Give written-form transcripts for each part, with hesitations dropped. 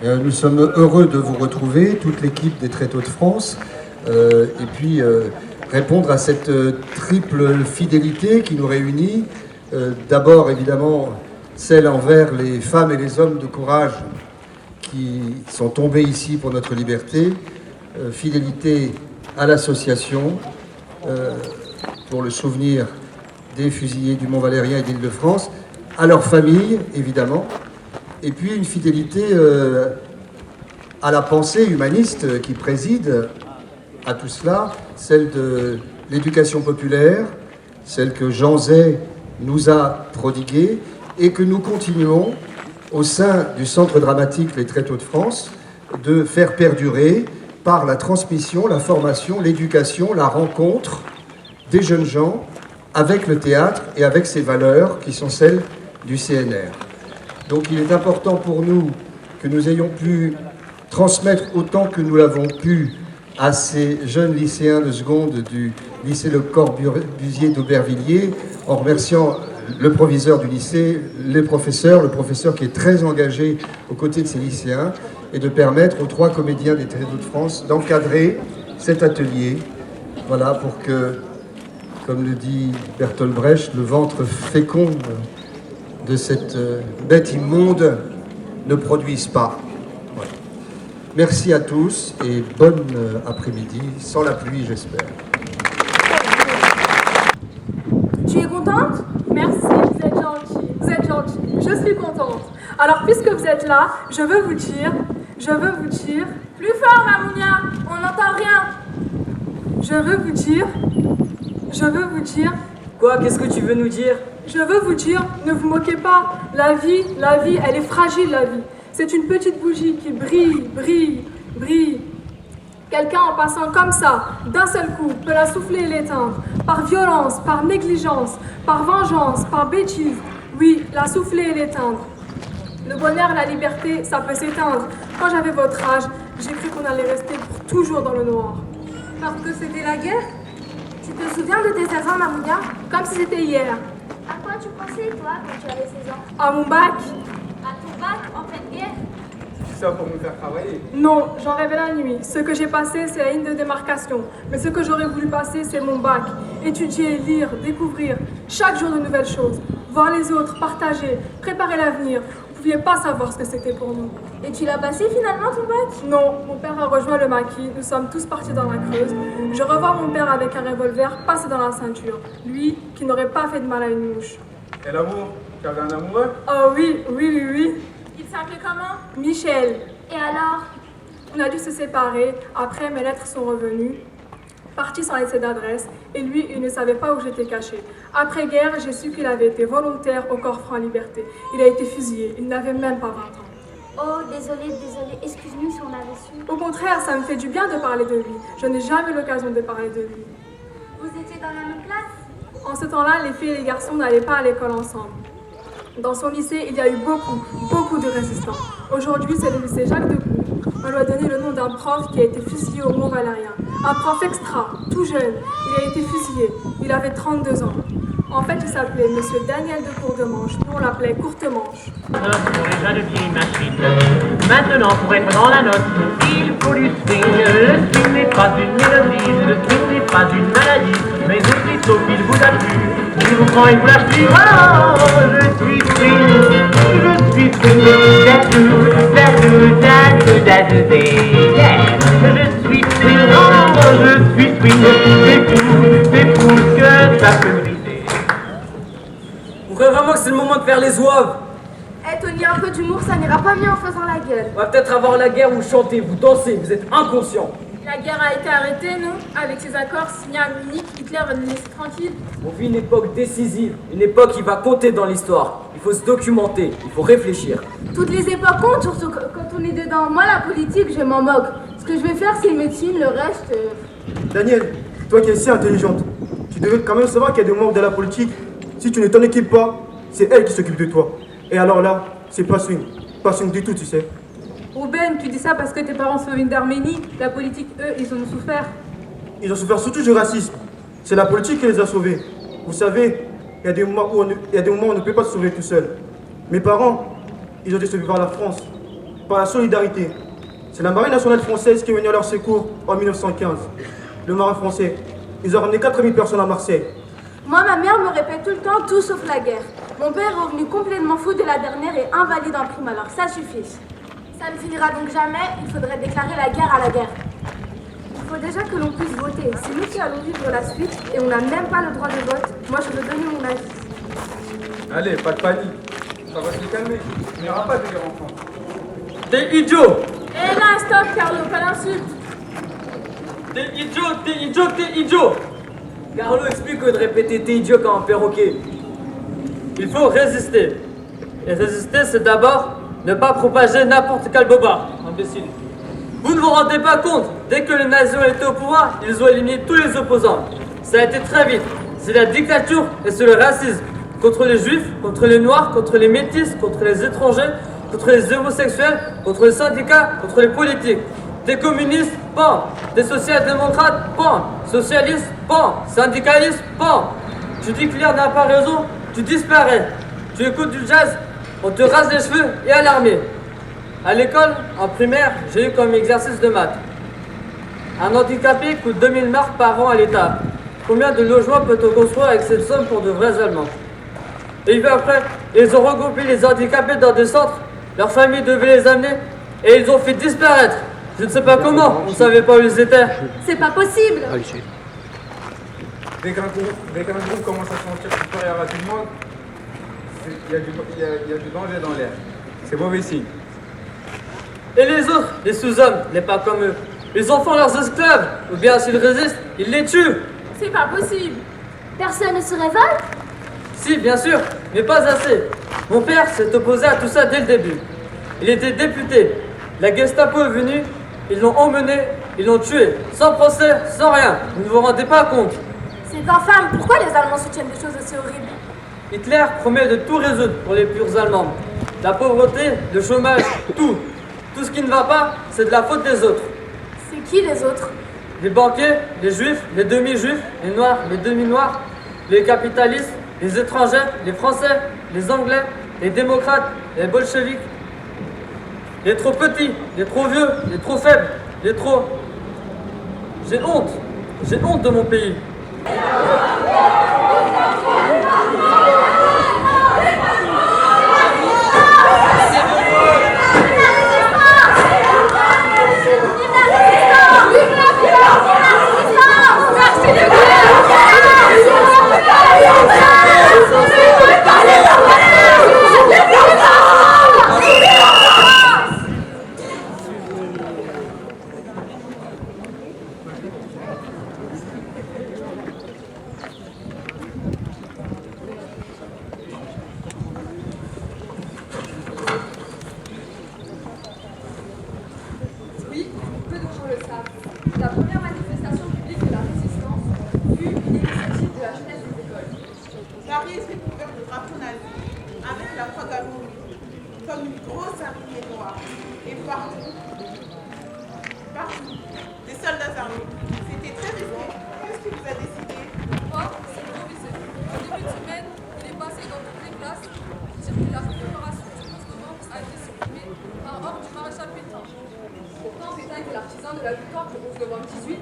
Nous sommes heureux de vous retrouver, toute l'équipe des Tréteaux de France, et puis répondre à cette triple fidélité qui nous réunit. D'abord, évidemment, celle envers les femmes et les hommes de courage qui sont tombés ici pour notre liberté, fidélité à l'association pour le souvenir des fusillés du Mont-Valérien et d'Île-de-France, à leurs familles, évidemment, et puis une fidélité à la pensée humaniste qui préside à tout cela, celle de l'éducation populaire, celle que Jean Zay nous a prodiguée et que nous continuons au sein du Centre dramatique Les Tréteaux de France de faire perdurer par la transmission, la formation, l'éducation, la rencontre des jeunes gens avec le théâtre et avec ses valeurs qui sont celles du CNR. Donc il est important pour nous que nous ayons pu transmettre autant que nous l'avons pu à ces jeunes lycéens de seconde du lycée Le Corbusier d'Aubervilliers, en remerciant le proviseur du lycée, le professeur qui est très engagé aux côtés de ces lycéens, et de permettre aux 3 comédiens des Tréteaux de France d'encadrer cet atelier, voilà, pour que, comme le dit Bertolt Brecht, le ventre fécond de cette bête immonde ne produise pas. Voilà. Merci à tous et bonne après-midi, sans la pluie j'espère. Tu es contente? Merci, vous êtes gentil. Vous êtes gentil. Je suis contente. Alors, puisque vous êtes là, je veux vous dire... Plus fort, Mamounia, on n'entend rien. Je veux vous dire... Quoi? Qu'est-ce que tu veux nous dire? Je veux vous dire, ne vous moquez pas. La vie, elle est fragile, la vie. C'est une petite bougie qui brille, brille, brille. Quelqu'un en passant comme ça, d'un seul coup, peut la souffler et l'éteindre. Par violence, par négligence, par vengeance, par bêtise. Oui, la souffler et l'éteindre. Le bonheur et la liberté, ça peut s'éteindre. Quand j'avais votre âge, j'ai cru qu'on allait rester pour toujours dans le noir. Parce que c'était la guerre? Tu te souviens de tes 16 ans, Mamounia? Comme si c'était hier. À quoi tu pensais, toi, quand tu avais 16 ans? À mon bac? À ton bac, en pleine guerre? C'est ça pour nous faire travailler? Non, j'en rêvais la nuit. Ce que j'ai passé, c'est la ligne de démarcation. Mais ce que j'aurais voulu passer, c'est mon bac. Étudier, lire, découvrir, chaque jour de nouvelles choses. Voir les autres, partager, préparer l'avenir. Vous ne pouviez pas savoir ce que c'était pour nous. Et tu l'as passé finalement, ton bac? Non, mon père a rejoint le maquis, nous sommes tous partis dans la Creuse. Je revois mon père avec un revolver passé dans la ceinture. Lui, qui n'aurait pas fait de mal à une mouche. Et l'amour? Tu avais un amoureux? Oh oui. Il s'appelait comment? Michel. Et alors? On a dû se séparer, après mes lettres sont revenues. Parti sans laisser d'adresse, et lui, il ne savait pas où j'étais cachée. Après-guerre, j'ai su qu'il avait été volontaire au Corps franc liberté. Il a été fusillé, il n'avait même pas 20 ans. Oh, désolée, excuse-nous si on avait su. Au contraire, ça me fait du bien de parler de lui. Je n'ai jamais eu l'occasion de parler de lui. Vous étiez dans la même classe? En ce temps-là, les filles et les garçons n'allaient pas à l'école ensemble. Dans son lycée, il y a eu beaucoup de résistants. Aujourd'hui, c'est le lycée Jacques Decoux. On lui a donné le nom d'un prof qui a été fusillé au Mont-Valérien. Un prof extra, tout jeune. Il a été fusillé. Il avait 32 ans. En fait, il s'appelait Monsieur Daniel de Courtemanche. Nous, on l'appelait Courtemanche. Pour déjà de vieilles machines. Maintenant, pour être dans la note, il faut du swing. Le swing n'est pas une mélodie, le swing n'est pas une maladie, mais aussitôt qu'il vous a plu, il vous prend et vous lâche plus. Oh, je suis swing, je suis swing. Je suis swing, oh, je suis swing. C'est tout ce que ça peut briser. On croit vraiment que c'est le moment de faire les zouaves. Eh Tony, un peu d'humour, ça n'ira pas mieux en faisant la gueule. On va peut-être avoir la guerre, vous chantez, vous dansez, vous êtes inconscients. La guerre a été arrêtée, non? Avec ces accords signés à Munich, Hitler va nous laisser tranquilles. On vit une époque décisive, une époque qui va compter dans l'histoire. Il faut se documenter, il faut réfléchir. Toutes les époques comptent, surtout quand on est dedans. Moi, la politique, je m'en moque. Ce que je vais faire, c'est médecine, le reste... Daniel, toi qui es si intelligente, tu devrais quand même savoir qu'il y a des membres de la politique. Si tu ne t'en équipes pas, c'est elle qui s'occupe de toi. Et alors là, c'est pas swing du tout, tu sais. Ruben, tu dis ça parce que tes parents sont venus d'Arménie. La politique, eux, ils ont souffert. Ils ont souffert surtout du racisme. C'est la politique qui les a sauvés. Vous savez, il y a des moments où on ne peut pas se sauver tout seul. Mes parents, ils ont été sauvés par la France. par la solidarité. C'est la marine nationale française qui est venue à leur secours en 1915. Le marin français, ils ont ramené 4000 personnes à Marseille. Moi, ma mère me répète tout le temps tout sauf la guerre. Mon père est revenu complètement fou de la dernière et invalide en prime, alors ça suffit. Ça ne finira donc jamais, il faudrait déclarer la guerre à la guerre. Il faut déjà que l'on puisse voter. C'est nous qui allons vivre la suite et on n'a même pas le droit de vote. Moi, je veux donner mon avis. Allez, pas de panique. Ça va se calmer. Il n'y aura pas de guerre en France. T'es idiot! Eh là, stop, Carlo, pas d'insulte. T'es idiot! Carlo explique que de répéter t'es idiot comme un perroquet. Il faut résister. Et résister, c'est d'abord ne pas propager n'importe quel bobard, imbécile. Vous ne vous rendez pas compte, dès que les nazis ont été au pouvoir, ils ont éliminé tous les opposants. Ça a été très vite. C'est la dictature et c'est le racisme. Contre les juifs, contre les noirs, contre les métis, contre les étrangers, contre les homosexuels, contre les syndicats, contre les politiques. Des communistes, pan. Des social-démocrates, pan. Socialistes, pan. Syndicalistes, pan. Tu dis que l'IR n'a pas raison, tu disparais. Tu écoutes du jazz, on te rase les cheveux et à l'armée. À l'école, en primaire, j'ai eu comme exercice de maths. Un handicapé coûte 2000 marks par an à l'État. Combien de logements peut-on construire avec cette somme pour de vrais Allemands? Et puis après, ils ont regroupé les handicapés dans des centres, leurs familles devaient les amener, et ils ont fait disparaître. Je ne sais pas comment, on ne savait pas où ils étaient. C'est pas possible. Dès qu'un groupe commence à se sentir supérieur à tout le monde, il y a du danger dans l'air. C'est mauvais signe. Et les autres, les sous-hommes, les pas comme eux, ils en font leurs esclaves, ou bien s'ils résistent, ils les tuent. C'est pas possible. Personne ne se révolte? Si, bien sûr, mais pas assez. Mon père s'est opposé à tout ça dès le début. Il était député. La Gestapo est venue, ils l'ont emmené, ils l'ont tué, sans procès, sans rien. Vous ne vous rendez pas compte. C'est infâme. Pourquoi les Allemands soutiennent des choses aussi horribles? Hitler promet de tout résoudre pour les purs Allemands. La pauvreté, le chômage, tout. Tout ce qui ne va pas, c'est de la faute des autres. C'est qui les autres? Les banquiers, les juifs, les demi-juifs, les noirs, les demi-noirs, les capitalistes, les étrangers, les français, les anglais, les démocrates, les bolcheviks. Les trop petits, les trop vieux, les trop faibles, les trop... J'ai honte de mon pays. Oui, peu de gens le savent. La première manifestation publique de la résistance fut une initiative de la jeunesse des écoles. Paris est recouvert de drapeaux nazis avec la croix gammée comme une grosse araignée noire. Et partout, des soldats armés. C'était très risqué. Qu'est-ce qui vous a décidé? Moi, c'est improvisé. En début de semaine, il est passé dans toutes les classes. La commémoration du 11 novembre a été supprimée par ordre du maréchal Pétain. Pourtant, Pétain était l'artisan de la victoire le 11 novembre 18.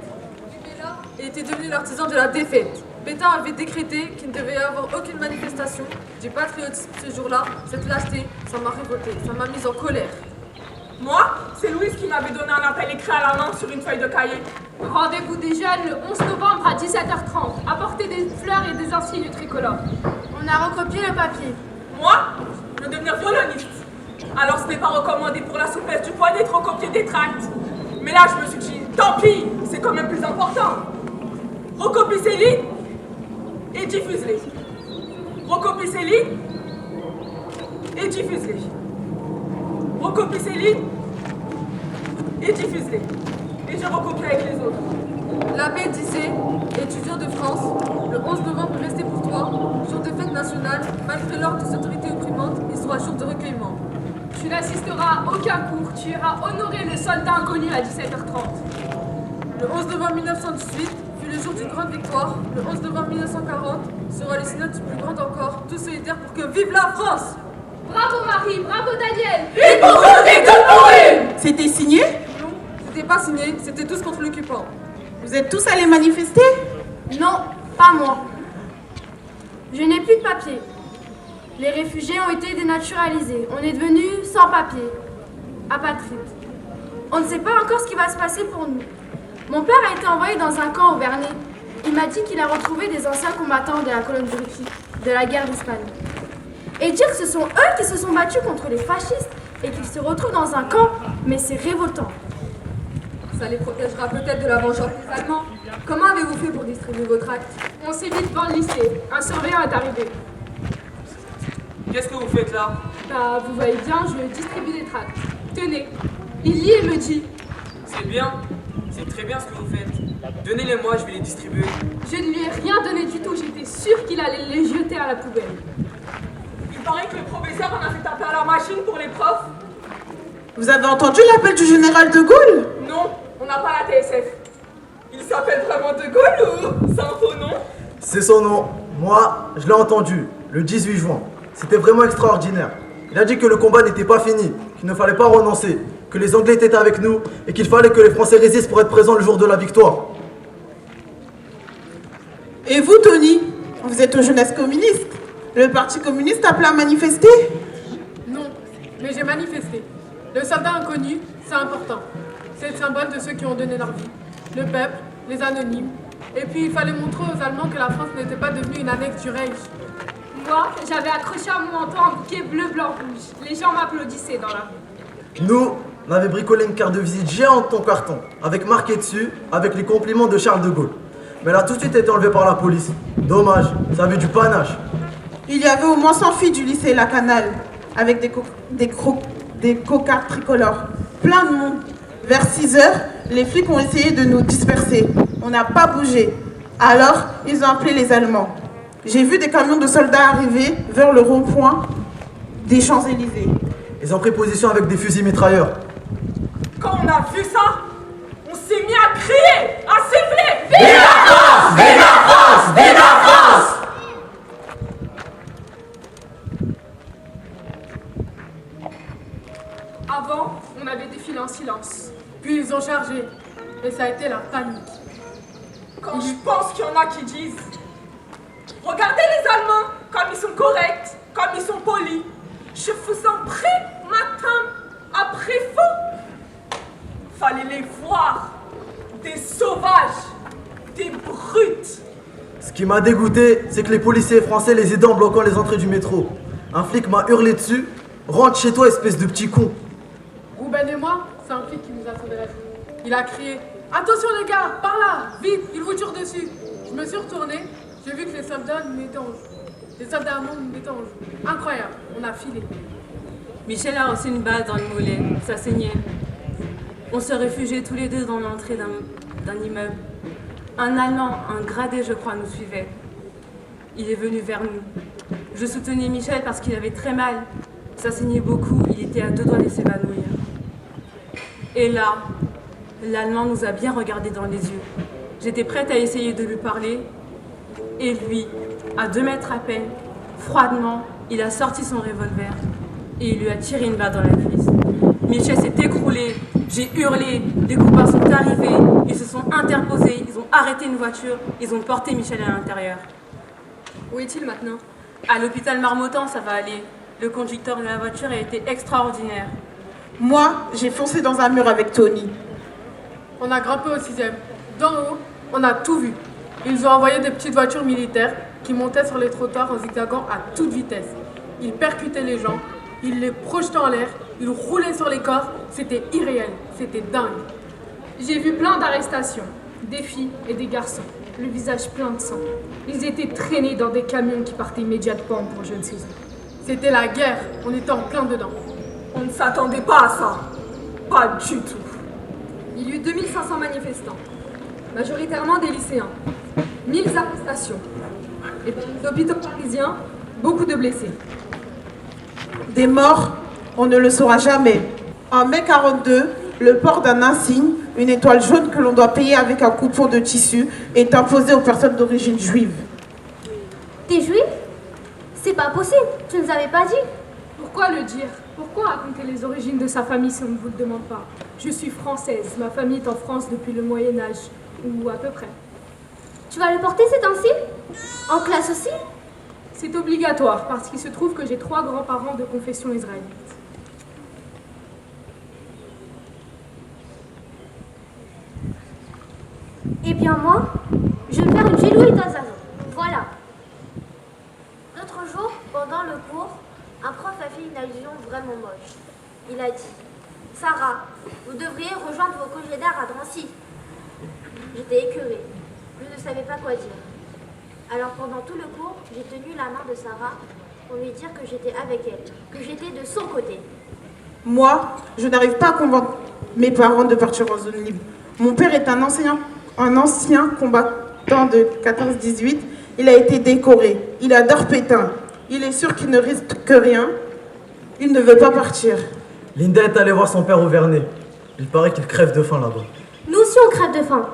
Mais là, il était devenu l'artisan de la défaite. Pétain avait décrété qu'il ne devait y avoir aucune manifestation du patriotisme ce jour-là. Cette lâcheté, ça m'a révolté, ça m'a mise en colère. Moi, c'est Louise qui m'avait donné un appel écrit à la main sur une feuille de cahier. Rendez-vous des jeunes le 11 novembre à 17h30. Apportez des fleurs et des insignes tricolores. On a recopié le papier. Moi, je veux devenir violoniste. Alors ce n'est pas recommandé pour la souplesse du poignet de recopier des tracts. Mais là, je me suis dit, tant pis, c'est quand même plus important. Recopie ces lignes et diffuse-les. Recopie ces lignes et diffuse-les. Recopie ces lignes et diffuse-les. Et je recopie avec les autres. L'abbé disait, étudiant de France, le 11 novembre restez pour toi, jour de fête nationale, malgré l'ordre des autorités opprimantes, il sera jour de recueillement. Tu n'assisteras à aucun cours, tu iras honorer le soldat inconnu à 17h30. Le 11 novembre 1918 fut le jour d'une grande victoire. Le 11 novembre 1940 sera le synode du plus grand encore, tous solidaires pour que vive la France! Bravo Marie, bravo Daniel! Et pour vous, et tout pour C'était signé? Non, c'était pas signé, c'était tous contre l'occupant. Vous êtes tous allés manifester? Non, pas moi. Je n'ai plus de papier. Les réfugiés ont été dénaturalisés. On est devenus sans papier. Apatrides. On ne sait pas encore ce qui va se passer pour nous. Mon père a été envoyé dans un camp au Vernet. Il m'a dit qu'il a retrouvé des anciens combattants de la colonne britannique, de la guerre d'Espagne. Et dire que ce sont eux qui se sont battus contre les fascistes et qu'ils se retrouvent dans un camp, mais c'est révoltant. Ça les protégera peut-être de la vengeance des Allemands. Comment avez-vous fait pour distribuer vos tracts? On s'est dit devant le lycée. Un surveillant est arrivé. Qu'est-ce que vous faites là? Bah, vous voyez bien, je distribue des tracts. Tenez. Il lit et me dit. C'est bien. C'est très bien ce que vous faites. Donnez-les-moi, je vais les distribuer. Je ne lui ai rien donné du tout. J'étais sûre qu'il allait les jeter à la poubelle. Il paraît que le professeur en a fait taper à la machine pour les profs. Vous avez entendu l'appel du général de Gaulle? Non, on n'a pas la TSF. Il s'appelle vraiment de Gaulle ou c'est un faux nom? C'est son nom. Moi, je l'ai entendu, le 18 juin. C'était vraiment extraordinaire. Il a dit que le combat n'était pas fini, qu'il ne fallait pas renoncer, que les Anglais étaient avec nous et qu'il fallait que les Français résistent pour être présents le jour de la victoire. Et vous, Tony? Vous êtes aux jeunesses communistes. Le parti communiste appelé à manifester? Non, mais j'ai manifesté. Le soldat inconnu, c'est important. C'est le symbole de ceux qui ont donné leur vie. Le peuple, les anonymes. Et puis il fallait montrer aux Allemands que la France n'était pas devenue une annexe du Reich. Moi, j'avais accroché à mon manteau un bouquet bleu, blanc, rouge. Les gens m'applaudissaient dans la rue. Nous, on avait bricolé une carte de visite géante en carton, avec marqué dessus, avec les compliments de Charles de Gaulle. Mais elle a tout de suite été enlevée par la police. Dommage, ça avait du panache. Il y avait au moins 100 filles du lycée La Canale, avec des cocards tricolores. Plein de monde. Vers 6 heures, les flics ont essayé de nous disperser. On n'a pas bougé. Alors, ils ont appelé les Allemands. J'ai vu des camions de soldats arriver vers le rond-point des Champs-Élysées. Ils ont pris position avec des fusils mitrailleurs. Quand on a vu ça, on s'est mis à crier, à siffler. Vive la France! Vive la France! Vive la France! Avant, on avait défilé en silence. Puis ils ont chargé. Et ça a été la panique. Quand je pense qu'il y en a qui disent regardez les Allemands, comme ils sont corrects, comme ils sont polis. Je vous en prie, matin après faux. Fallait les voir. Des sauvages, des brutes. Ce qui m'a dégoûté, c'est que les policiers français les aidaient en bloquant les entrées du métro. Un flic m'a hurlé dessus. Rentre chez toi, espèce de petit con. Rouben et moi, c'est un flic qui nous a sauvé la vie. Il a crié attention les gars, par là, vite, il vous tire dessus. Je me suis retournée, j'ai vu que les soldats nous mettaient en joue. Les soldats allemands nous mettaient en joue. Incroyable, on a filé. Michel a reçu une balle dans le mollet, ça saignait. On se réfugiait tous les deux dans l'entrée d'un immeuble. Un Allemand, un gradé je crois, nous suivait. Il est venu vers nous. Je soutenais Michel parce qu'il avait très mal. Ça saignait beaucoup, il était à 2 doigts de s'évanouir. Et là, l'Allemand nous a bien regardés dans les yeux. J'étais prête à essayer de lui parler. Et lui, à 2 mètres à peine, froidement, il a sorti son revolver et il lui a tiré une balle dans la cuisse. Michel s'est écroulé, j'ai hurlé, des copains sont arrivés, ils se sont interposés, ils ont arrêté une voiture, ils ont porté Michel à l'intérieur. Où est-il maintenant? À l'hôpital Marmottan, ça va aller. Le conducteur de la voiture a été extraordinaire. Moi, j'ai foncé dans un mur avec Tony. On a grimpé au 6e. D'en haut, on a tout vu. Ils ont envoyé des petites voitures militaires qui montaient sur les trottoirs en zigzagant à toute vitesse. Ils percutaient les gens, ils les projetaient en l'air, ils roulaient sur les corps. C'était irréel, c'était dingue. J'ai vu plein d'arrestations, des filles et des garçons, le visage plein de sang. Ils étaient traînés dans des camions qui partaient immédiatement pour je ne sais où. C'était la guerre, on était en plein dedans. On ne s'attendait pas à ça. Pas du tout. Il y eut 2500 manifestants, majoritairement des lycéens. 1000 arrestations. Et dans les hôpitaux parisiens, beaucoup de blessés. Des morts, on ne le saura jamais. En mai 42, le port d'un insigne, une étoile jaune que l'on doit payer avec un coupon de tissu, est imposé aux personnes d'origine juive. T'es juif? C'est pas possible, tu nous avais pas dit. Pourquoi le dire? Pourquoi raconter les origines de sa famille si on ne vous le demande pas? Je suis française, ma famille est en France depuis le Moyen-Âge, ou à peu près. Tu vas le porter ces temps-ci? En classe aussi? C'est obligatoire, parce qu'il se trouve que j'ai 3 grands-parents de confession israélite. Eh bien moi, je vais faire une gélouille d'Azazel. Voilà. L'autre jour, pendant le cours, un prof a fait une allusion vraiment moche. Il a dit « Sarah, vous devriez rejoindre vos congénères à Drancy. » J'étais écœurée. Je ne savais pas quoi dire. Alors pendant tout le cours, j'ai tenu la main de Sarah pour lui dire que j'étais avec elle, que j'étais de son côté. Moi, je n'arrive pas à convaincre mes parents de partir en zone libre. Mon père est un ancien combattant de 14-18. Il a été décoré. Il adore Pétain. Il est sûr qu'il ne risque que rien. Il ne veut pas partir. Linda est allée voir son père au Vernet. Il paraît qu'il crève de faim là-bas. Nous aussi on crève de faim.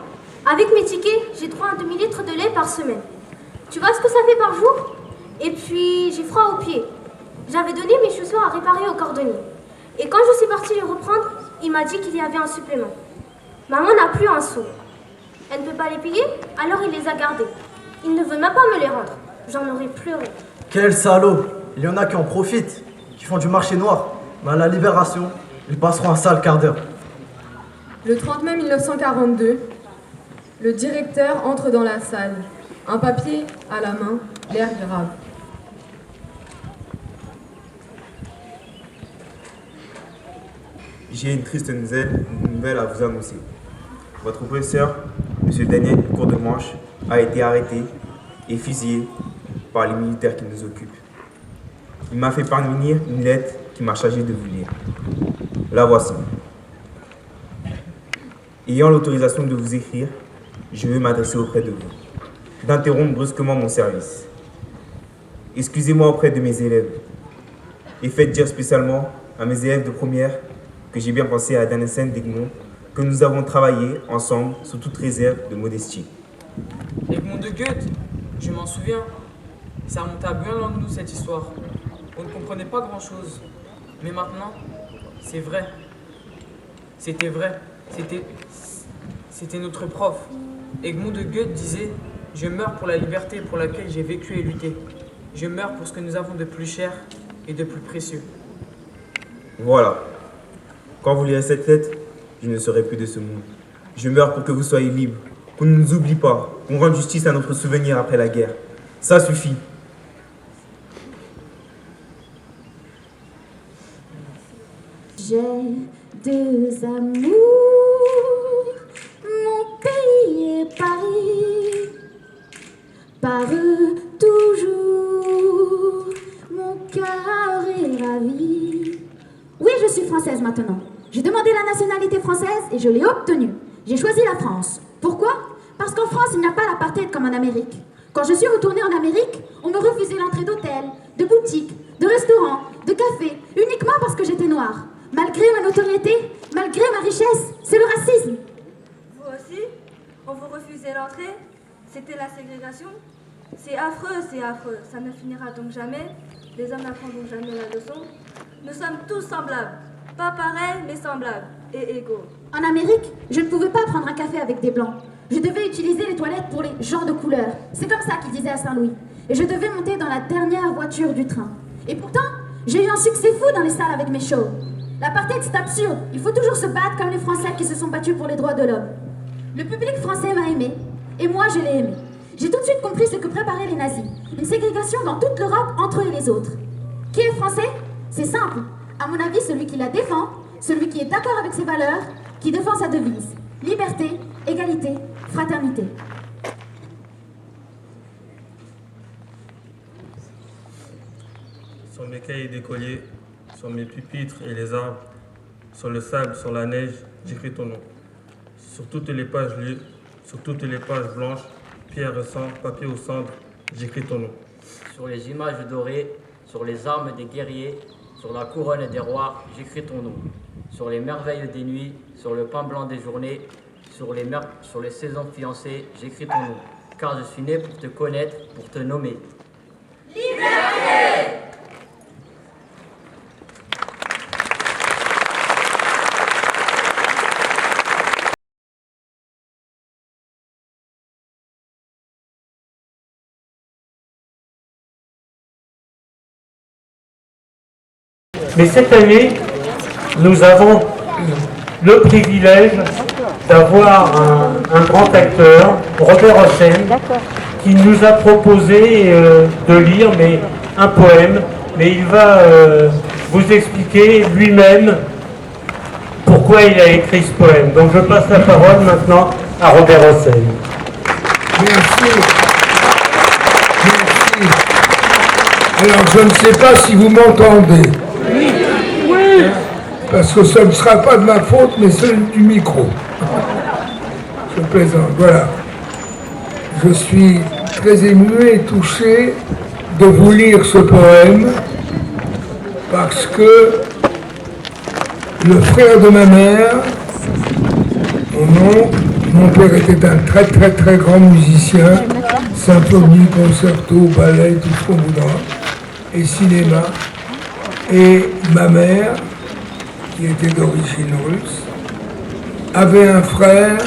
Avec mes tickets, j'ai droit à un demi-litre de lait par semaine. Tu vois ce que ça fait par jour? Et puis j'ai froid aux pieds. J'avais donné mes chaussures à réparer au cordonnier. Et quand je suis partie les reprendre, il m'a dit qu'il y avait un supplément. Maman n'a plus un sou. Elle ne peut pas les payer, alors il les a gardés. Il ne veut même pas me les rendre. J'en aurais pleuré. Quel salaud! Il y en a qui en profitent, qui font du marché noir. Mais à la Libération, ils passeront un sale quart d'heure. Le 30 mai 1942, le directeur entre dans la salle, un papier à la main, l'air grave. J'ai une triste nouvelle à vous annoncer. Votre professeur, M. Daniel Courdemanche, a été arrêté et fusillé par les militaires qui nous occupent. Il m'a fait parvenir une lettre qui m'a chargé de vous lire. La voici. Ayant l'autorisation de vous écrire, je veux m'adresser auprès de vous, d'interrompre brusquement mon service. Excusez-moi auprès de mes élèves et faites dire spécialement à mes élèves de première que j'ai bien pensé à Danielsen d'Egmont, que nous avons travaillé ensemble sous toute réserve de modestie. Egmont de Goethe, je m'en souviens. Ça remonte à bien loin de nous cette histoire. On ne comprenait pas grand-chose. Mais maintenant, c'est vrai. C'était vrai. C'était notre prof. Egmont de Goethe disait « Je meurs pour la liberté pour laquelle j'ai vécu et lutté. Je meurs pour ce que nous avons de plus cher et de plus précieux. » Voilà. Quand vous lirez cette lettre, je ne serai plus de ce monde. Je meurs pour que vous soyez libres, qu'on ne nous oublie pas, qu'on rende justice à notre souvenir après la guerre. Ça suffit. J'ai 2 amours, mon pays et Paris. Par eux toujours, mon cœur est ravi. Oui, je suis française maintenant. J'ai demandé la nationalité française et je l'ai obtenue. J'ai choisi la France. Pourquoi? Parce qu'en France, il n'y a pas l'apartheid comme en Amérique. Quand je suis retournée en Amérique, on me refusait l'entrée d'hôtels, de boutiques, de restaurants, de cafés, uniquement parce que j'étais noire. Malgré ma notoriété, malgré ma richesse, c'est le racisme. Vous aussi? On vous refusait l'entrée? C'était la ségrégation? C'est affreux, ça ne finira donc jamais. Les hommes n'apprendront jamais la leçon. Nous sommes tous semblables. Pas pareils, mais semblables et égaux. En Amérique, je ne pouvais pas prendre un café avec des blancs. Je devais utiliser les toilettes pour les gens de couleur. C'est comme ça qu'ils disaient à Saint-Louis. Et je devais monter dans la dernière voiture du train. Et pourtant, j'ai eu un succès fou dans les salles avec mes shows. L'apartheid, c'est absurde. Il faut toujours se battre comme les Français qui se sont battus pour les droits de l'homme. Le public français m'a aimé. Et moi, je l'ai aimé. J'ai tout de suite compris ce que préparaient les nazis. Une ségrégation dans toute l'Europe entre eux et les autres. Qui est français? C'est simple. À mon avis, celui qui la défend, celui qui est d'accord avec ses valeurs, qui défend sa devise. Liberté, égalité, fraternité. Sur mes cahiers d'écolier, sur mes pupitres et les arbres, sur le sable, sur la neige, j'écris ton nom. Sur toutes les pages blanches, pierre et sang, papier ou cendre, j'écris ton nom. Sur les images dorées, sur les armes des guerriers, sur la couronne des rois, j'écris ton nom. Sur les merveilles des nuits, sur le pain blanc des journées, sur les saisons fiancées, j'écris ton nom. Car je suis né pour te connaître, pour te nommer. Liberté! Mais cette année, nous avons le privilège d'avoir un grand acteur, Robert Hossein, qui nous a proposé de lire un poème, mais il va vous expliquer lui-même pourquoi il a écrit ce poème. Donc je passe la parole maintenant à Robert Hossein. Merci. Alors je ne sais pas si vous m'entendez. Oui. Parce que ce ne sera pas de ma faute, mais celle du micro. Je plaisante, voilà. Je suis très ému et touché de vous lire ce poème parce que le frère de ma mère, mon père était un très très très grand musicien, symphonie, concerto, ballet, tout ce qu'on voudra, et cinéma. Et ma mère, qui était d'origine russe, avait un frère,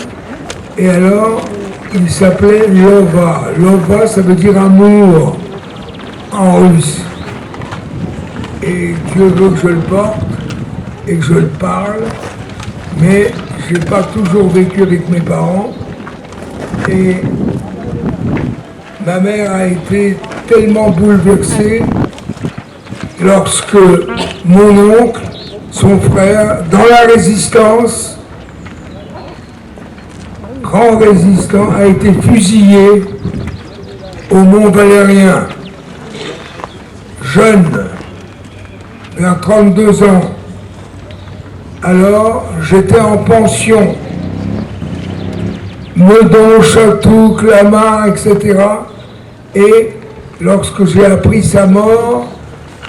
et alors il s'appelait Lova. Lova, ça veut dire amour en russe. Et Dieu veut que je le porte et que je le parle, mais je n'ai pas toujours vécu avec mes parents. Et ma mère a été tellement bouleversée lorsque mon oncle, son frère, dans la résistance, grand résistant, a été fusillé au Mont-Valérien, jeune, vers 32 ans. Alors, j'étais en pension, Meudon, Chatou, Clamart, etc. Et lorsque j'ai appris sa mort,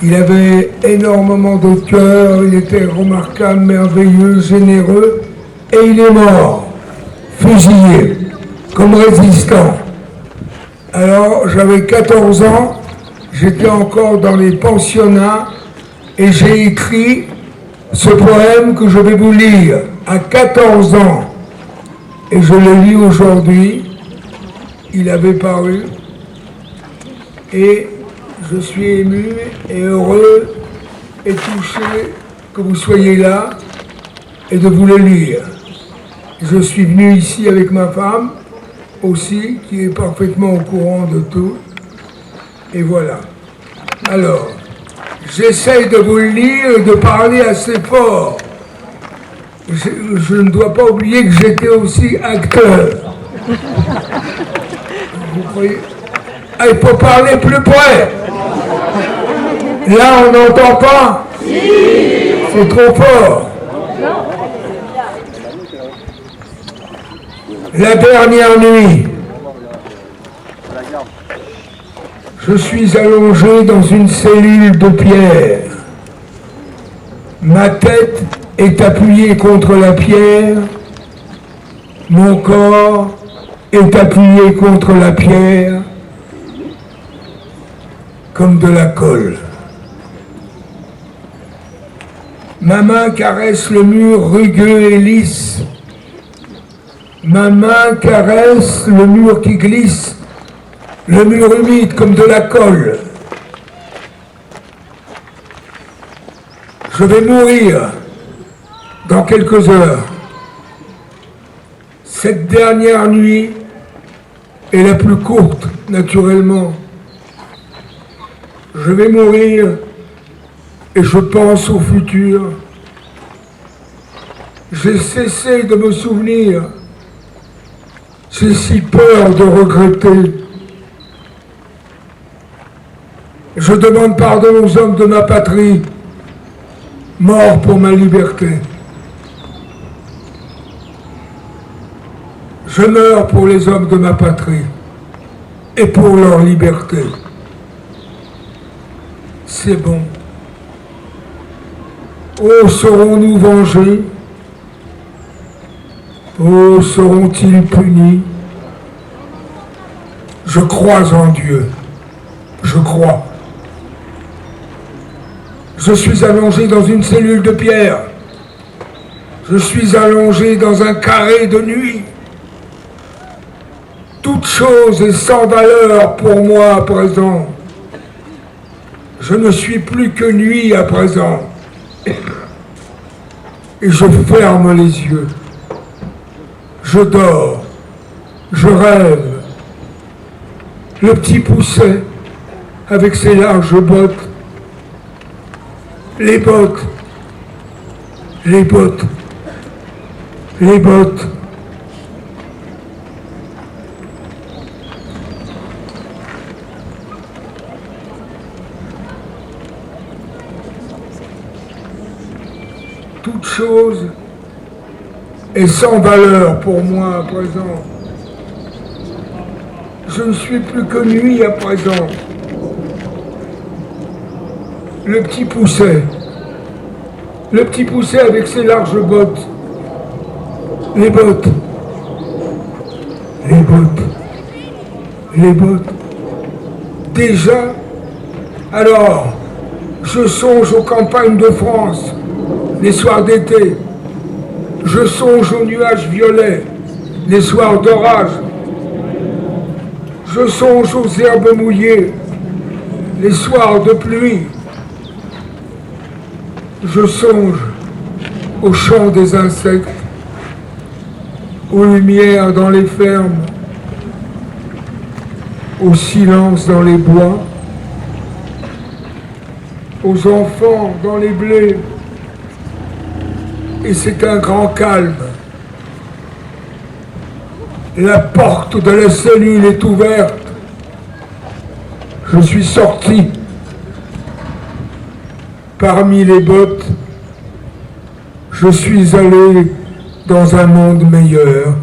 il avait énormément de cœur, il était remarquable, merveilleux, généreux, et il est mort, fusillé, comme résistant. Alors, j'avais 14 ans, j'étais encore dans les pensionnats, et j'ai écrit ce poème que je vais vous lire à 14 ans. Et je le lis aujourd'hui, il avait paru, et je suis ému et heureux et touché que vous soyez là et de vous le lire. Je suis venu ici avec ma femme aussi, qui est parfaitement au courant de tout. Et voilà. Alors, j'essaye de vous le lire et de parler assez fort. Je ne dois pas oublier que j'étais aussi acteur. Vous croyez? Ah, il faut parler plus près. Là, on n'entend pas. C'est trop fort. La dernière nuit, je suis allongé dans une cellule de pierre. Ma tête est appuyée contre la pierre. Mon corps est appuyé contre la pierre comme de la colle. Ma main caresse le mur rugueux et lisse. Ma main caresse le mur qui glisse, le mur humide comme de la colle. Je vais mourir dans quelques heures. Cette dernière nuit est la plus courte, naturellement. Je vais mourir et je pense au futur. J'ai cessé de me souvenir. J'ai si peur de regretter. Je demande pardon aux hommes de ma patrie, morts pour ma liberté. Je meurs pour les hommes de ma patrie et pour leur liberté. C'est bon. Oh, serons-nous vengés? Oh, seront-ils punis? Je crois en Dieu. Je crois. Je suis allongé dans une cellule de pierre. Je suis allongé dans un carré de nuit. Toute chose est sans valeur pour moi à présent. Je ne suis plus que nuit à présent. et je ferme les yeux. Je dors, je rêve. Le petit Pousset, avec ses larges bottes, les bottes, les bottes, les bottes. Toute chose est sans valeur pour moi à présent. Je ne suis plus que nuit à présent. Le petit Pousset avec ses larges bottes, les bottes, les bottes, les bottes. Déjà, alors, je songe aux campagnes de France, les soirs d'été. Je songe aux nuages violets, les soirs d'orage. Je songe aux herbes mouillées, les soirs de pluie. Je songe au chant des insectes, aux lumières dans les fermes, au silence dans les bois, aux enfants dans les blés. Et c'est un grand calme. La porte de la cellule est ouverte. Je suis sorti. Parmi les bottes, je suis allé dans un monde meilleur.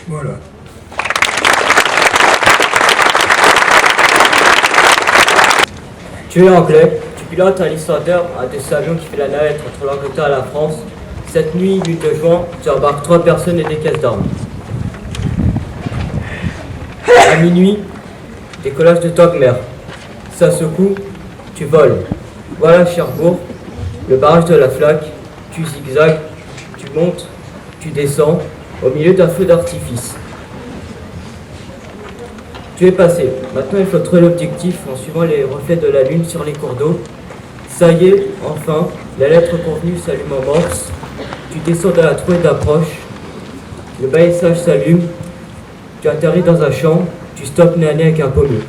Voilà. Tu es anglais, tu pilotes un Lysander, un de ces avions qui fait la navette entre l'Angleterre et la France. Cette nuit, 8 juin, tu embarques 3 personnes et des caisses d'armes. À minuit, décollage de Togmer. Ça secoue, tu voles. Voilà Cherbourg, le barrage de la Flaque. Tu zigzags, tu montes, tu descends, au milieu d'un feu d'artifice. Tu es passé. Maintenant, il faut trouver l'objectif en suivant les reflets de la lune sur les cours d'eau. Ça y est, enfin, la lettre convenue s'allume en morse. Tu descends de la trouée d'approche. Le baillissage s'allume. Tu atterris dans un champ. Tu stoppes nez à nez avec un pommier.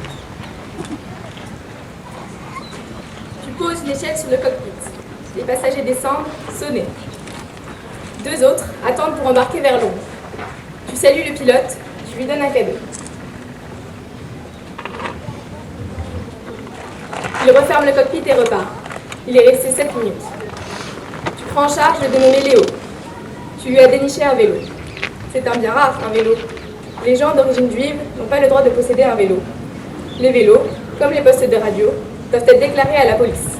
Tu poses une échelle sur le cockpit. Les passagers descendent, sonnez. 2 autres attendent pour embarquer vers Londres. Tu salues le pilote, tu lui donnes un cadeau. Il referme le cockpit et repart. Il est resté 7 minutes. Tu prends en charge le dénommé Léo. Tu lui as déniché un vélo. C'est un bien rare, un vélo. Les gens d'origine juive n'ont pas le droit de posséder un vélo. Les vélos, comme les postes de radio, doivent être déclarés à la police.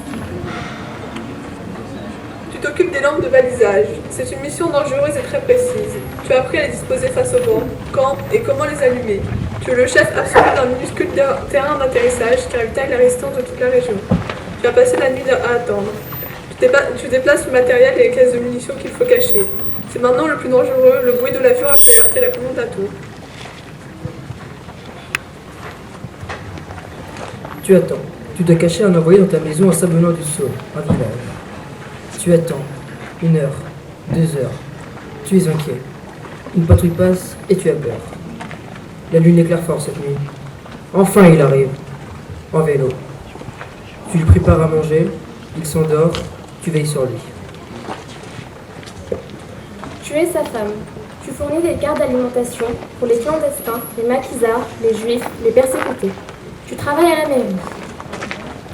Tu t'occupes des lampes de balisage. C'est une mission dangereuse et très précise. Tu as appris à les disposer face au vent, quand et comment les allumer. Tu es le chef absolu d'un minuscule terrain d'atterrissage qui ravitaille la résistance de toute la région. Tu as passé la nuit à attendre. Tu déplaces le matériel et les caisses de munitions qu'il faut cacher. C'est maintenant le plus dangereux, le bruit de l'avion a fait alerter la commande à tout. Tu attends. Tu t'es caché un envoyé dans ta maison à Sablonneux du Sault, un village. Tu attends. 1 heure, 2 heures. Tu es inquiet. Une patrouille passe et tu as peur. La lune éclaire fort cette nuit. Enfin il arrive. En vélo. Tu lui prépares à manger. Il s'endort. Tu veilles sur lui. Tu es sa femme. Tu fournis des cartes d'alimentation pour les clandestins, les maquisards, les juifs, les persécutés. Tu travailles à la mairie.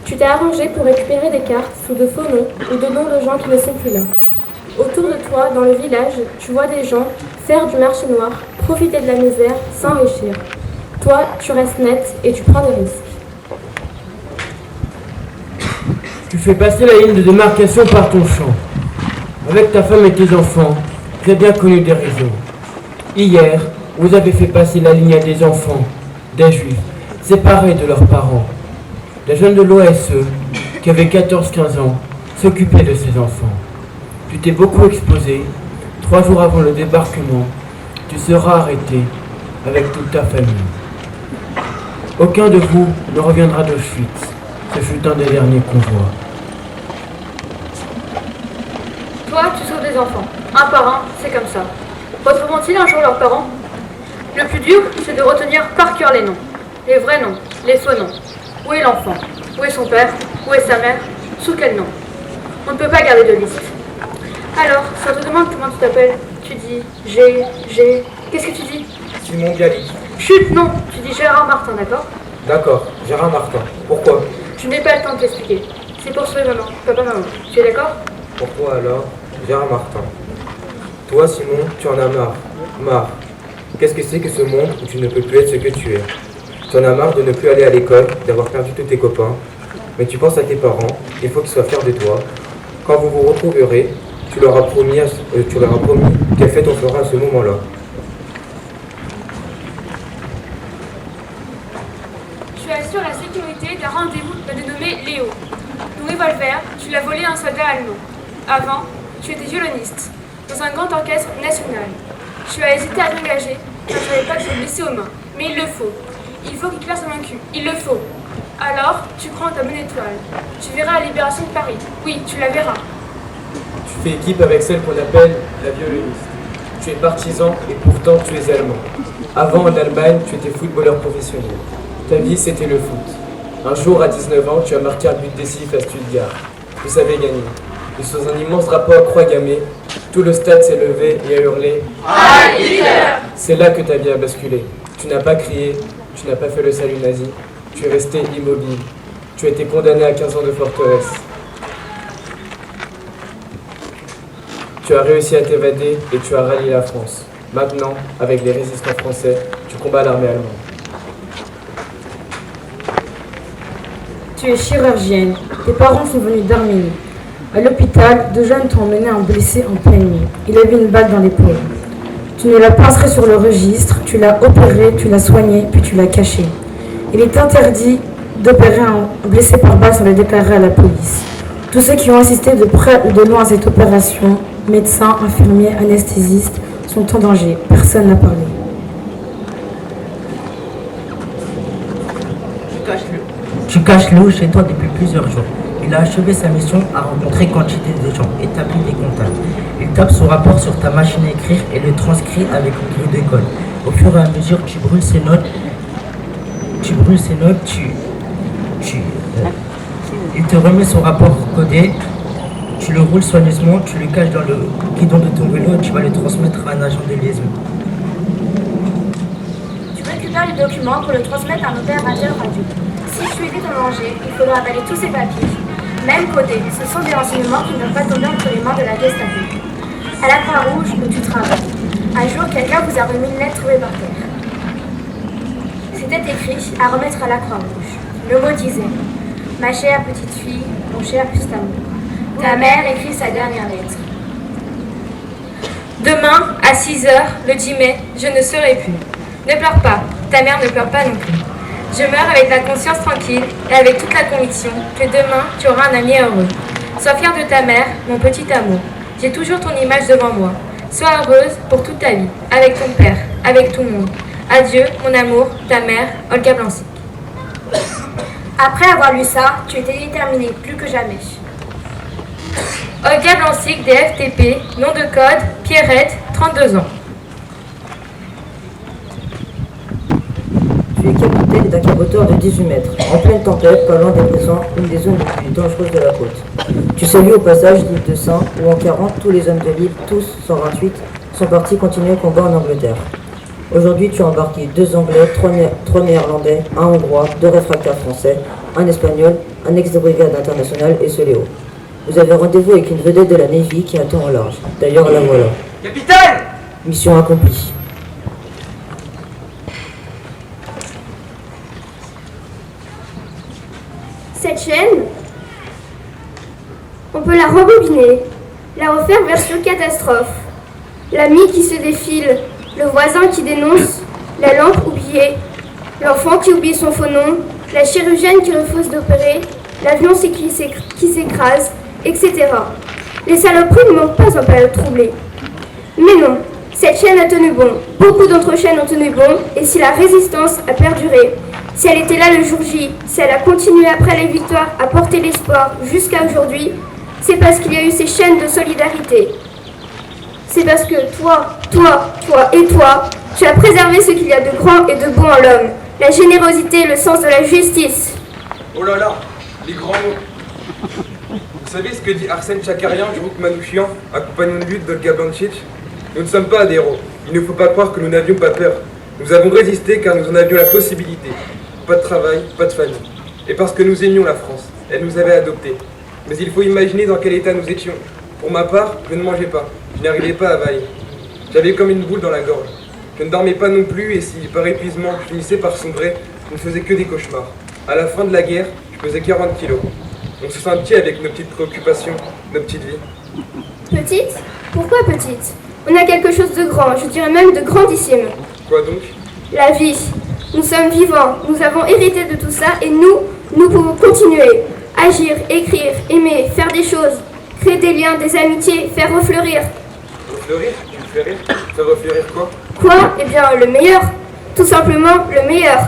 Tu t'es arrangé pour récupérer des cartes sous de faux noms ou de noms de gens qui ne sont plus là. Autour de toi, dans le village, tu vois des gens faire du marché noir, profiter de la misère, s'enrichir. Toi, tu restes net et tu prends des risques. Tu fais passer la ligne de démarcation par ton champ. Avec ta femme et tes enfants, tu as bien connu des raisons. Hier, vous avez fait passer la ligne à des enfants, des juifs, séparés de leurs parents. Les jeunes de l'OSE, qui avaient 14-15 ans, s'occupaient de ces enfants. Tu t'es beaucoup exposé. 3 jours avant le débarquement, tu seras arrêté avec toute ta famille. Aucun de vous ne reviendra d'Auschwitz. Ce fut un des derniers convois. des enfants. Un par un, c'est comme ça. Retrouveront-ils un jour leurs parents? Le plus dur, c'est de retenir par cœur les noms. Les vrais noms, les faux noms. Où est l'enfant? Où est son père? Où est sa mère? Sous quel nom? On ne peut pas garder de liste. Alors, si on te demande comment tu t'appelles, tu dis j'ai... Qu'est-ce que tu dis? Simon Galli. Chut, non, tu dis Gérard Martin, d'accord? D'accord, Gérard Martin. Pourquoi? Je n'ai pas le temps de t'expliquer. C'est pour sauver maman, papa-maman. Tu es d'accord? Pourquoi alors Gérard Martin. Toi, Simon, tu en as marre. Marre. Qu'est-ce que c'est que ce monde où tu ne peux plus être ce que tu es? Tu en as marre de ne plus aller à l'école, d'avoir perdu tous tes copains. Mais tu penses à tes parents, il faut qu'ils soient fiers de toi. Quand vous vous retrouverez, tu leur as promis quelle fête on fera à ce moment-là. Tu assures la sécurité d'un rendez-vous dénommé Léo. Ton revolver, tu l'as volé à un soldat allemand. Avant, tu étais violoniste, dans un grand orchestre national. Tu as hésité à t'engager, car tu n'avais pas de se blesser aux mains. Mais il le faut. Il faut qu'il claire son vaincu. Il le faut. Alors, tu crois en ta bonne étoile. Tu verras la libération de Paris. Oui, tu la verras. Tu fais équipe avec celle qu'on appelle la violoniste. Tu es partisan et pourtant tu es allemand. Avant, en Allemagne, tu étais footballeur professionnel. Ta vie, c'était le foot. Un jour, à 19 ans, tu as marqué un but décisif à Stuttgart. Vous avez gagné. Et sur un immense drapeau à croix gammée, tout le stade s'est levé et a hurlé « Heil Hitler !» C'est là que ta vie a basculé. Tu n'as pas crié, tu n'as pas fait le salut nazi, tu es resté immobile. Tu as été condamné à 15 ans de forteresse. Tu as réussi à t'évader et tu as rallié la France. Maintenant, avec les résistants français, tu combats l'armée allemande. Tu es chirurgienne. Tes parents sont venus d'Arménie. À l'hôpital, 2 jeunes t'ont emmené un blessé en pleine nuit. Il avait une balle dans l'épaule. Tu ne l'as pas inscrit sur le registre, tu l'as opéré, tu l'as soigné, puis tu l'as caché. Il est interdit d'opérer un blessé par balle sans le déclarer à la police. Tous ceux qui ont assisté de près ou de loin à cette opération, médecins, infirmiers, anesthésistes, sont en danger. Personne n'a parlé. Tu caches Léo chez toi depuis plusieurs jours. Il a achevé sa mission à rencontrer quantité de gens, établi des contacts. Il tape son rapport sur ta machine à écrire et le transcrit avec une grille de code. Au fur et à mesure, tu brûles ses notes. Il te remet son rapport codé. Tu le roules soigneusement, tu le caches dans le guidon de ton vélo et tu vas le transmettre à un agent de liaison. Tu récupères les documents pour le transmettre à un opérateur radio. Si tu es dédommagé, il faudra avaler tous ces papiers. Même codés, ce sont des renseignements qui ne doivent pas tomber entre les mains de la Gestapo. À la Croix-Rouge où tu travailles, un jour quelqu'un vous a remis une lettre trouvée par terre. C'était écrit à remettre à la Croix-Rouge. Le mot disait « Ma chère petite fille, mon cher Gustavo, ta mère écrit sa dernière lettre. Demain, à 6 h, le 10 mai, je ne serai plus. Ne pleure pas, ta mère ne pleure pas non plus. Je meurs avec la conscience tranquille et avec toute la conviction que demain, tu auras un ami heureux. Sois fière de ta mère, mon petit amour. J'ai toujours ton image devant moi. Sois heureuse pour toute ta vie, avec ton père, avec tout le monde. Adieu, mon amour, ta mère, Olga Blancy. » Après avoir lu ça, tu étais déterminée, plus que jamais. Olga Blancy, DFTP, nom de code, Pierrette, 32 ans. Tu es capitaine d'un caboteur de 18 mètres, en pleine tempête, pas loin des présents, une des zones les plus dangereuses de la côte. Tu salues au passage l'île de Saint, où en 40, tous les hommes de l'île, tous 128, sont partis continuer le combat en Angleterre. Aujourd'hui, tu as embarqué 2 Anglais, 3 Néerlandais, 1 Hongrois, 2 réfractaires français, 1 Espagnol, un ex de brigade internationale et ce Léo. Vous avez rendez-vous avec une vedette de la Navy qui attend en large. D'ailleurs, la voilà. Capitaine! Mission accomplie. Cette chaîne, on peut la rembobiner, la refaire version catastrophe. L'ami qui se défile, le voisin qui dénonce, la lampe oubliée, l'enfant qui oublie son faux nom, la chirurgienne qui refuse d'opérer, l'avion qui s'écrase, etc. Les saloperies ne manquent pas en période troublée. Mais non, cette chaîne a tenu bon, beaucoup d'autres chaînes ont tenu bon, et si la résistance a perduré, si elle était là le jour J, si elle a continué après les victoires à porter l'espoir jusqu'à aujourd'hui, c'est parce qu'il y a eu ces chaînes de solidarité. C'est parce que toi et toi, tu as préservé ce qu'il y a de grand et de beau en l'homme. La générosité, le sens de la justice. Oh là là, les grands mots. Vous savez ce que dit Arsène Tchakarian du groupe Manouchian, un compagnon de lutte d'Olga Blanchich? Nous ne sommes pas des héros. Il ne faut pas croire que nous n'avions pas peur. Nous avons résisté car nous en avions la possibilité. Pas de travail, pas de famille. Et parce que nous aimions la France, elle nous avait adoptés. Mais il faut imaginer dans quel état nous étions. Pour ma part, je ne mangeais pas. Je n'arrivais pas à avaler. J'avais comme une boule dans la gorge. Je ne dormais pas non plus et si, par épuisement, je finissais par sombrer, je ne faisais que des cauchemars. À la fin de la guerre, je pesais 40 kilos. On se sentit avec nos petites préoccupations, nos petites vies. Petite? Pourquoi petite? On a quelque chose de grand, je dirais même de grandissime. Quoi donc? La vie. Nous sommes vivants, nous avons hérité de tout ça et nous pouvons continuer. Agir, écrire, aimer, faire des choses, créer des liens, des amitiés, faire refleurir. Refleurir? Tu me fais rire? Faire refleurir quoi? Quoi? Eh bien, le meilleur. Tout simplement, le meilleur.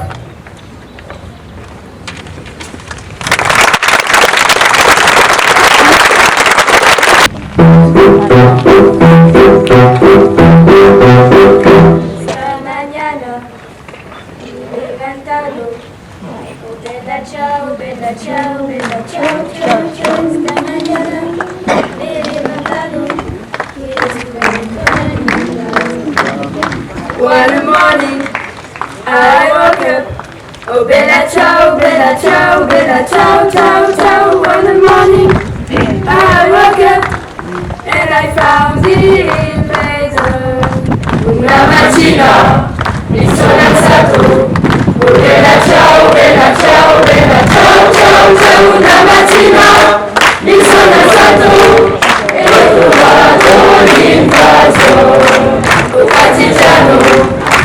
Ciao, bella ciao, bella ciao, ciao, ciao, sta mañana me he levantado y One morning, I woke up. Oh, bella ciao, bella ciao, bella ciao, ciao, ciao. One morning, I woke up and I found it later. Una mattina mi sono alzato. Oh, bella ciao, bella ciao, bella ciao, ciao, ciao. Una mattina mi sono alzato e ho trovato l'invasore. Oh, partigiano,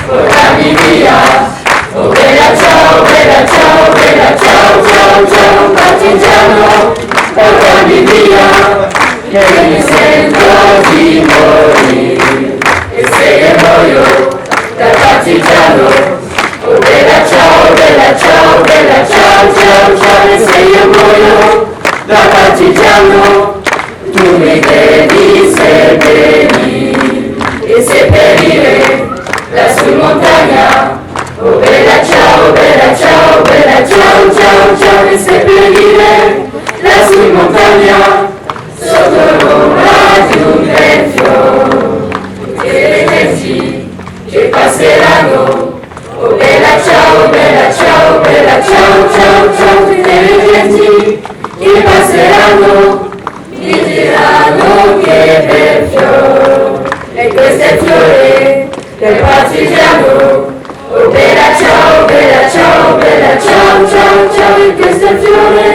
portami via. Oh, bella ciao, bella ciao, bella ciao, ciao, ciao. Partigiano, portami via. Che mi sento di morire. E se io muoio da partigiano. Oh, bella ciao, bella ciao, bella ciao, ciao, ciao. E se io muoio da partigiano, tu mi devi seppellire e seppellire lassù in montagna. Oh, bella ciao, bella ciao, bella ciao, ciao, ciao. E seppellire lassù in montagna sotto l'ombra di un bel fiore e le genti che passeranno. Oh, bella ciao, bella ciao, bella ciao, ciao, ciao. Tutte le genti che passeranno mi diranno che bel fiore. E questo è il fiore del partigiano. Oh, bella ciao, bella ciao, bella ciao, ciao, ciao. E questo è il fiore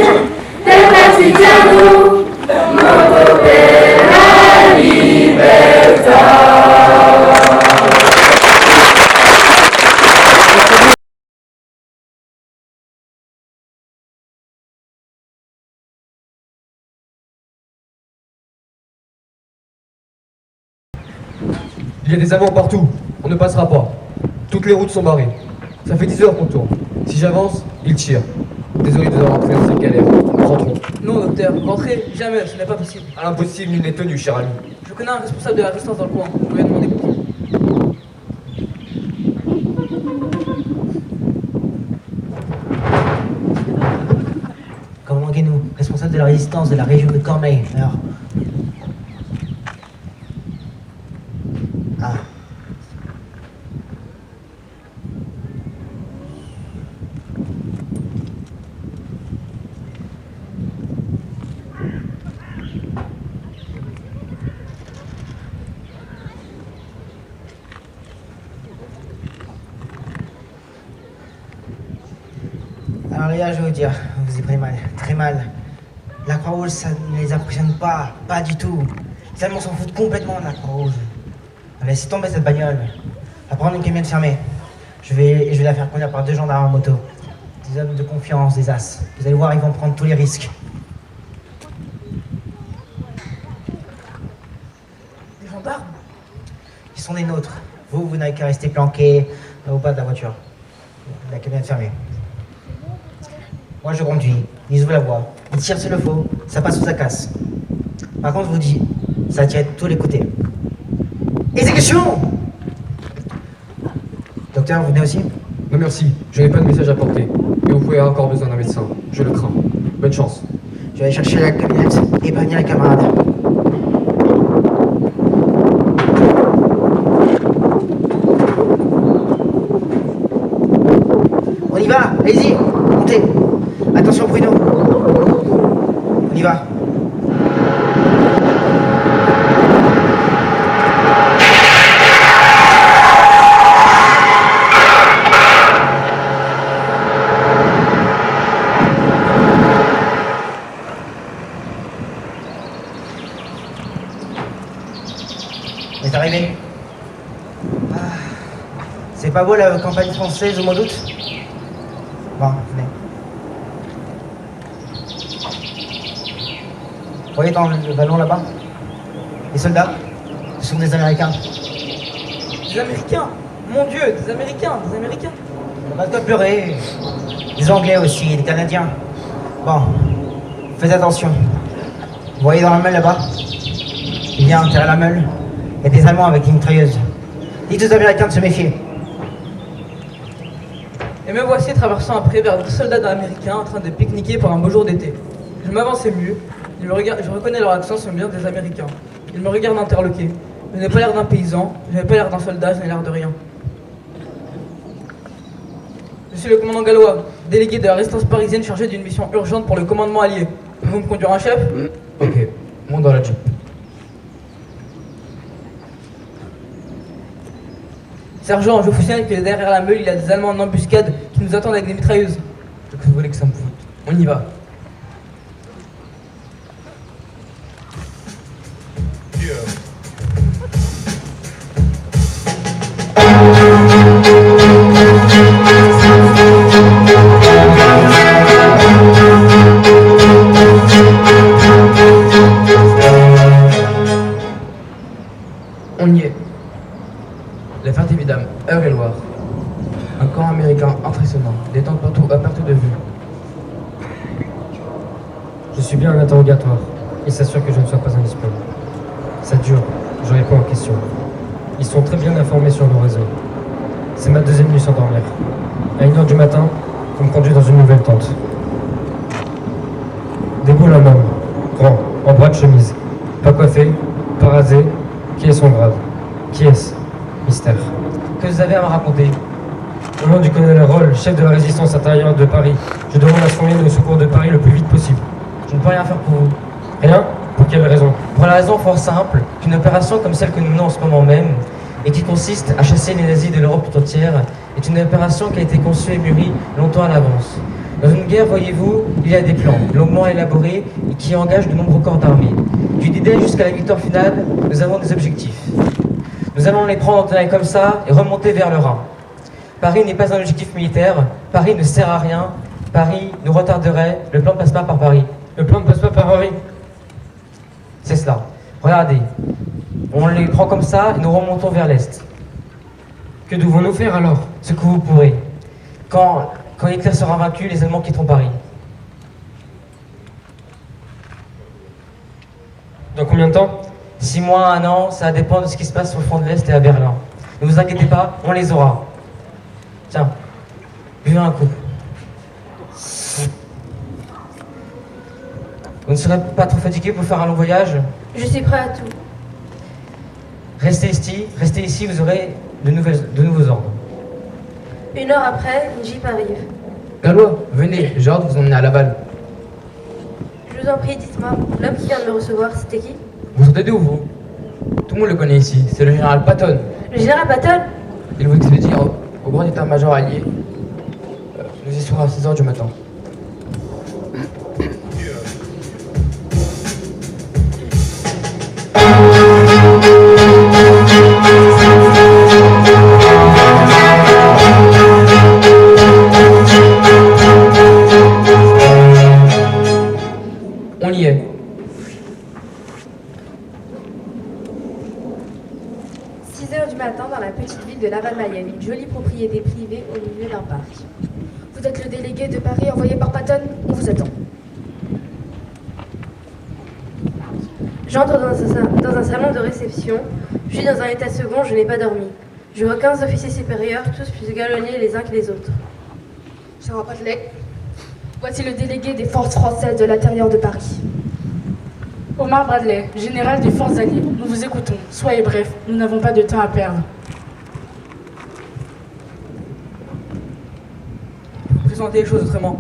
del partigiano. Morto per la libertà. Il y a des amours partout, on ne passera pas. Toutes les routes sont barrées. Ça fait 10 heures qu'on tourne. Si j'avance, ils tirent. Désolé de rentrer dans cette galère. Rentrons. Non, docteur, rentrez, jamais, ce n'est pas possible. À l'impossible, nul n'est tenu, cher ami. Je connais un responsable de la résistance dans le coin. On lui a demandé pour qui. Commandant Guénou, responsable de la résistance de la région de Cormeilles. Alors. Ah. Alors les gars, je vais vous dire, vous y prenez mal, très mal. La Croix-Rouge, ça ne les impressionne pas du tout. Les Allemands s'en foutent complètement de la Croix-Rouge. Laissez tomber cette bagnole. Va prendre une camionnette fermée. Je vais la faire conduire par 2 gendarmes en moto. Des hommes de confiance, des as. Vous allez voir, ils vont prendre tous les risques. Des gendarmes? Ils sont des nôtres. Vous n'avez qu'à rester planqué au bas de la voiture. La camionnette fermée. Moi je conduis, ils ouvrent la voie, ils tirent s'il le faut, ça passe ou ça casse. Par contre je vous dis, ça tire de tous les côtés. Exécution! Docteur, vous venez aussi? Non merci, je n'ai pas de message à porter. Et vous pouvez avoir encore besoin d'un médecin. Je le crains. Bonne chance. Je vais aller chercher la camionnette et épargner les camarades. On y va, allez-y, montez. Attention Bruno. On y va. On est arrivé. Ah, c'est pas beau la campagne française au mois d'août? Bon, venez. Vous voyez dans le ballon là-bas? Les soldats? Ce sont des Américains. Des Américains? Mon Dieu, des Américains, des Américains. On n'a pas de quoi pleurer. Des Anglais aussi, des Canadiens. Bon, faites attention. Vous voyez dans la meule là-bas? Il vient derrière la meule. Il y a des Allemands avec des mitrailleuses. Dites aux Américains de se méfier. Et me voici traversant après vers des soldats américains en train de pique-niquer pour un beau jour d'été. Je m'avançais mieux. Je reconnais leur accent, ce sont bien des Américains. Ils me regardent interloqué. Je n'ai pas l'air d'un paysan, je n'ai pas l'air d'un soldat, je n'ai l'air de rien. Je suis le commandant gallois, délégué de la résistance parisienne chargé d'une mission urgente pour le commandement allié. Pouvez-vous me conduire un chef? Ok, monte dans la jeep. Sergent, je vous signale que derrière la meule, il y a des Allemands en embuscade qui nous attendent avec des mitrailleuses. Que vous voulez que ça me foute? On y va. On y est. La fête est vidame, heure et loire. Un camp américain impressionnant, des tentes partout à perte de vue. Je suis bien un interrogatoire. Il s'assure que je ne sois pas un espion. Ça dure, je réponds aux questions. Ils sont très bien informés sur le réseau. C'est ma deuxième nuit sans dormir. À 1h du matin, on me conduit dans une nouvelle tente. Déboule un homme, grand, en bras de chemise, pas coiffé, pas rasé. Qui est son grade? Qui est-ce? Mystère. Que vous avez à me raconter? Au nom du colonel Roll, chef de la résistance intérieure de Paris, je demande à se fournir au secours de Paris le plus vite possible. Je ne peux rien faire pour vous. Rien? Pour quelle raison? Pour la raison fort simple qu'une opération comme celle que nous menons en ce moment même, et qui consiste à chasser les nazis de l'Europe tout entière, est une opération qui a été conçue et mûrie longtemps à l'avance. Dans une guerre, voyez-vous, il y a des plans longuement élaborés et qui engagent de nombreux corps d'armée. Du D-Day jusqu'à la victoire finale, nous avons des objectifs. Nous allons les prendre en tenaille comme ça et remonter vers le Rhin. Paris n'est pas un objectif militaire, Paris ne sert à rien, Paris nous retarderait, le plan ne passe pas par Paris. Le plan ne passe pas par Paris? C'est cela. Regardez, on les prend comme ça et nous remontons vers l'Est. Que devons-nous faire alors? Ce que vous pourrez. Quand Hitler sera vaincu, les Allemands quitteront Paris. Dans combien de temps? 6 mois, 1 an, ça dépend de ce qui se passe sur le front de l'Est et à Berlin. Ne vous inquiétez pas, on les aura. Tiens, buvez un coup. Vous ne serez pas trop fatigué pour faire un long voyage? Je suis prêt à tout. Restez ici, vous aurez de nouveaux ordres. 1 heure après, une jeep arrive. Gallois, venez, j'ai hâte de vous emmener à Laval. Je vous en prie, dites-moi, l'homme qui vient de me recevoir, c'était qui? Vous sortez d'où, vous? Tout le monde le connaît ici, c'est le général Patton. Le général Patton? Il vous expédie au grand état-major allié. Nous y serons à 6h du matin. On y est. Du matin dans la petite ville de Laval-Mayenne, une jolie propriété privée au milieu d'un parc. Vous êtes le délégué de Paris envoyé par Patton? On vous attend. J'entre dans un salon de réception. Je suis dans un état second, je n'ai pas dormi. Je vois 15 officiers supérieurs, tous plus galonnés les uns que les autres. Charles Bradley, voici le délégué des forces françaises de l'intérieur de Paris. Omar Bradley, général des forces alliées. Nous vous écoutons. Soyez bref, nous n'avons pas de temps à perdre. Présentez les choses autrement.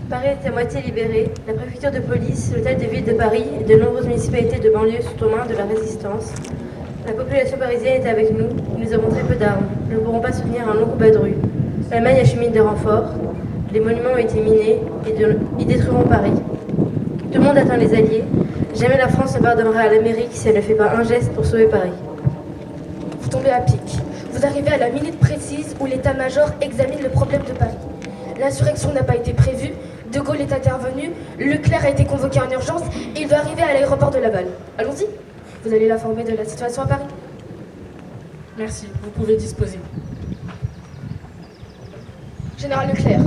Paris est à moitié libéré. La préfecture de police, l'hôtel de ville de Paris et de nombreuses municipalités de banlieue sont aux mains de la résistance. La population parisienne est avec nous. Nous avons très peu d'armes. Nous ne pourrons pas soutenir un long combat de rue. L'Allemagne achemine des renforts. Les monuments ont été minés et ils détruiront Paris. Tout le monde attend les Alliés. Jamais la France ne pardonnera à l'Amérique si elle ne fait pas un geste pour sauver Paris. Vous tombez à pic. Vous arrivez à la minute précise où l'état-major examine le problème de Paris. L'insurrection n'a pas été prévue, De Gaulle est intervenu, Leclerc a été convoqué en urgence et il va arriver à l'aéroport de Laval. Allons-y. Vous allez l'informer de la situation à Paris. Merci, vous pouvez disposer. Général Leclerc,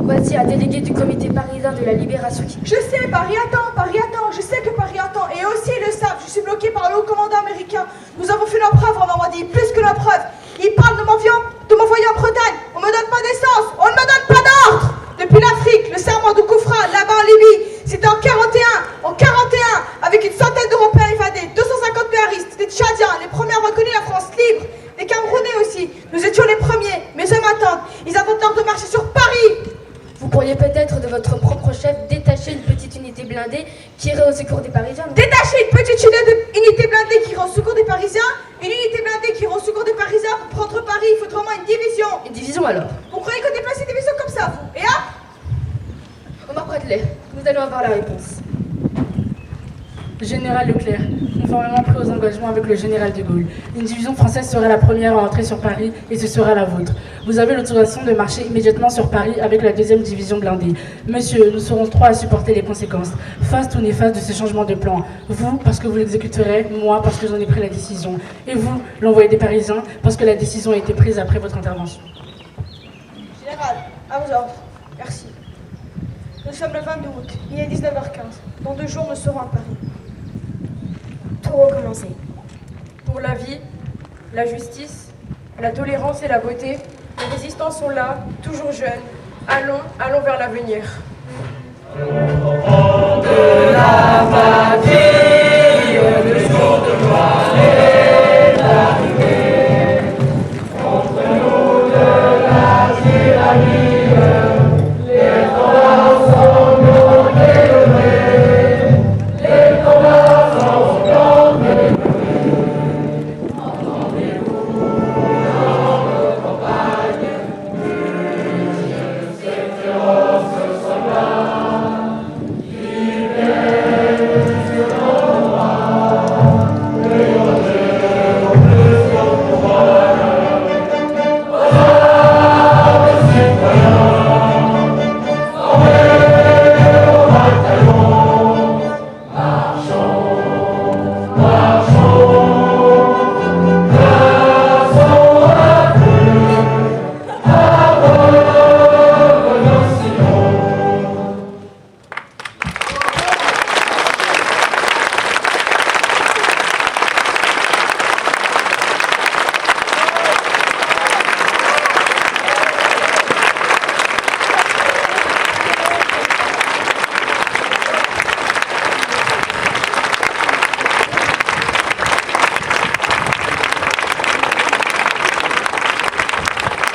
voici un délégué du comité parisien de la libération qui... Je sais, Paris attend, je sais que Paris attend, et aussi ils le savent, je suis bloqué par le haut commandant américain. Nous avons fait nos preuves en Normandie, plus que nos preuves. Ils parlent de m'envoyer en Bretagne, on me donne pas d'essence, on ne me donne pas d'ordre. Depuis l'Afrique, le serment de Koufra, là-bas en Libye, c'était en 41, avec une centaine d'Européens évadés, 250 péaristes, des Tchadiens, les premiers à reconnaître la France libre, les Camerounais aussi, nous étions les premiers, mes hommes attendent, ils attendent l'ordre de marcher sur Paris. Vous pourriez peut-être de votre propre chef détacher une petite unité blindée qui irait au secours des Parisiens. Détacher une petite unité blindée qui irait au secours des Parisiens? Une unité blindée qui irait au secours des Parisiens pour prendre Paris, il faudrait au moins une division. Une division alors? Vous croyez qu'on déplace une division comme ça, vous? Et hop! Omar Bradley, nous allons avoir la réponse. Général Leclerc, conformément pris aux engagements avec le général de Gaulle, une division française sera la première à entrer sur Paris et ce sera la vôtre. Vous avez l'autorisation de marcher immédiatement sur Paris avec la deuxième division blindée. Monsieur, nous serons 3 à supporter les conséquences, fastes ou néfastes de ce changement de plan. Vous, parce que vous l'exécuterez, moi, parce que j'en ai pris la décision. Et vous, l'envoyé des Parisiens, parce que la décision a été prise après votre intervention. Général, à vos ordres. Merci. Nous sommes le 22 août, il est 19h15. Dans 2 jours, nous serons à Paris. Tout recommencer. Pour la vie, la justice, la tolérance et la beauté, les résistants sont là, toujours jeunes. Allons vers l'avenir.